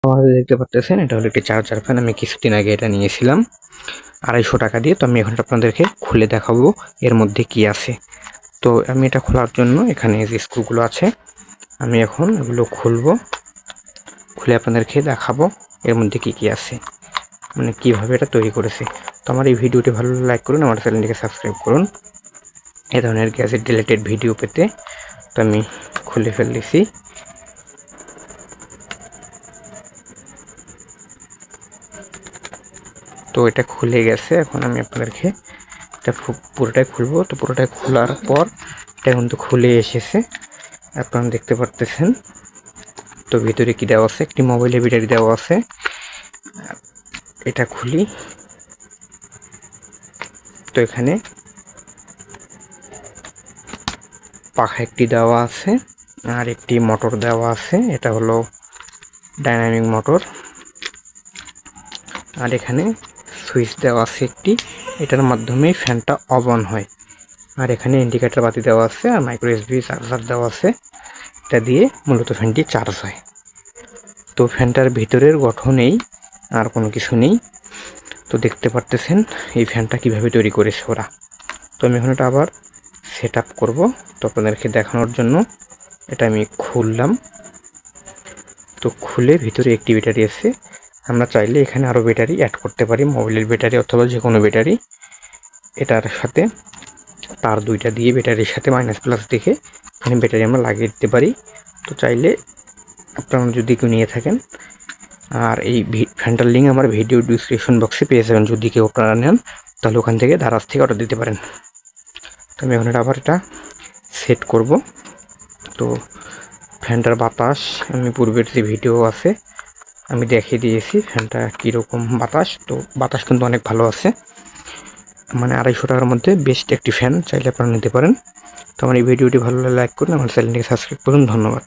আমাদের দেখতে পারতেছেন এটা হলো একটি চার্জার ফ্যান। আমি কিছুদিন আগে এটা নিয়েছিলাম 250 টাকা দিয়ে। তো আমি এখন আপনাদেরকে খুলে দেখাবো এর মধ্যে কি আছে। তো আমি এটা খোলার জন্য এখানে যে স্ক্রুগুলো আছে আমি এখন এগুলো খুলবো, খুলে আপনাদেরকে দেখাবো এর মধ্যে কি কি আছে, মানে কিভাবে এটা তৈরি করেছে। তো আমার এই ভিডিওটি ভালো লাইক করুন, আমার চ্যানেলটিকে সাবস্ক্রাইব করুন এ ধরনের গ্যাজেট রিলেটেড ভিডিও পেতে। তো আমি খুলে ফেলতেছি। তো এটা খুলে গেছে। এখন আমি আপনাদেরকে এটা পুরোটাই খুলবো। তো পুরোটাই খোলার পর এটা কিন্তু খুলে এসেছে, আপনারা দেখতে পারতেছেন। তো ভিতরে কি দেওয়া আছে, একটি মোবাইলের ব্যাটারি দেওয়া আছে। এটা খুলি। তো এখানে পাখা একটি দেওয়া আছে আর একটি মোটর দেওয়া আছে, এটা হলো ডাইনামিক মোটর। আর এখানে সুইচ দেওয়া আছে একটি, এটার মাধ্যমে ফ্যানটা অফ অন হয়। আর এখানে ইন্ডিকেটর বাতি দেওয়া আছে আর মাইক্রো এসবি চার্জার দেওয়া আছে, এটা দিয়ে মূলত ফ্যানটি চার্জ হয়। তো ফ্যানটার ভিতরের গঠনেই আর কোনো কিছু নেই। তো দেখতে পারতেছেন এই ফ্যানটা কিভাবে তৈরি করেছে ওরা। তো আমি এখন এটা আবার সেট আপ করবো। তো আপনাদেরকে দেখানোর জন্য এটা আমি খুললাম। তো খুলে ভিতরে একটি ব্যাটারি আছে, আমরা চাইলে এখানে আরও ব্যাটারি অ্যাড করতে পারি, মোবাইলের ব্যাটারি অথবা যে কোনো ব্যাটারি। এটার সাথে তার দুইটা দিয়ে ব্যাটারির সাথে মাইনাস প্লাস দেখে এখানে ব্যাটারি আমরা লাগিয়ে দিতে পারি। তো চাইলে আপনারা যদি কেউ নিয়ে থাকেন, আর এই ফ্যানটার লিঙ্ক আমার ভিডিও ডিসক্রিপশন বক্সে পেয়ে যাবেন। যদি কেউ আপনারা নেন তাহলে ওখান থেকে দারাজ থেকে অর্ডার দিতে পারেন। তো আমি এখন আবার এটা সেট করব। তো ফ্যানটার বাতাস আমি পূর্বের যে ভিডিও আছে আমি দেখিয়ে দিয়েছি ফ্যানটা কীরকম বাতাস। তো বাতাস কিন্তু অনেক ভালো আছে, মানে 250 টাকার মধ্যে বেস্ট একটি ফ্যান, চাইলে আপনারা নিতে পারেন। তো আমার এই ভিডিওটি ভালো লাগলে লাইক করুন, আমার চ্যানেলটিকে সাবস্ক্রাইব করুন। ধন্যবাদ।